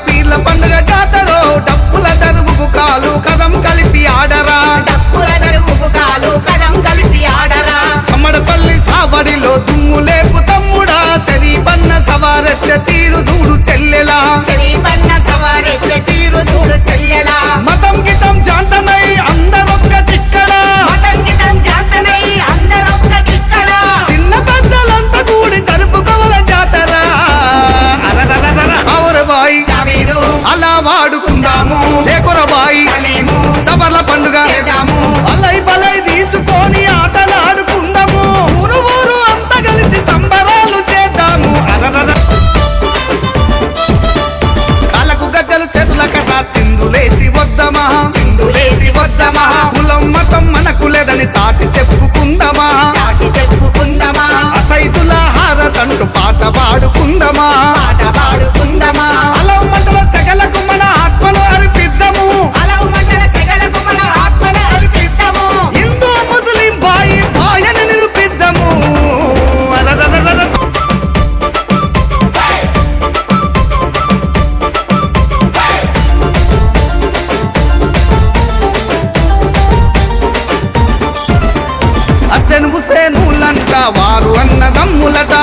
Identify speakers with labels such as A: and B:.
A: పీర్ల పండుగ జాతరో డప్పుల దరువుకు కాలు కదం కలిపి ఆడరా
B: డప్పుల దరువుకు కాలు కదం కలిపి ఆడరా
A: కమ్మడపల్లి సావడిలో దుమ్ము లేపు తమ్ముడా శరీబన్న సవారెత్తే తీరు చూడు చెల్లెలా
B: శరీబన్న సవారెత్తే తీరు చూడు చెల్లెలా
A: మతం గితం జాంతనై అందరొక్క చిక్కడ
B: మతం గితం జాతనై అందరొక్క దిక్కడ
A: చిన్న పెద్దలంతా కూడి జరుపుకోవల జాతర బాయ్
B: చావేరు
A: అలా వాడుకుందాము లేకొరబాయి
B: సలేము
A: సవర్ల పండుగ
B: చేద్దాము
A: అల్లై బలై తీసుకొని ఆటలాడుకుందాము ఊరు ఊరు అంతా కలిసి సంబరాలు చేద్దాము కాళ్ళకు గజ్జలు చేతుల కథ చిందులేసి వద్దమా
B: చిందులేసి వద్దమా
A: కులం మతం మనకు లేదని చాటి చెప్పుకుందామా
B: చాటి చెప్పుకుందమా
A: అసైతుల హారతంటూ పాట పాడుకుందామా
B: పాట పాడుకుందమా
A: అలా మంటల సెగలకు మన ఆత్మను అర్పిద్దాము
B: అలవు మండల సెగలకు మన ఆత్మను అర్పిద్దాము
A: హిందూ ముస్లిం బాయి బాయని నిరూపిద్దాము హసన్ హుసేనులంట వారు అన్నదమ్ములట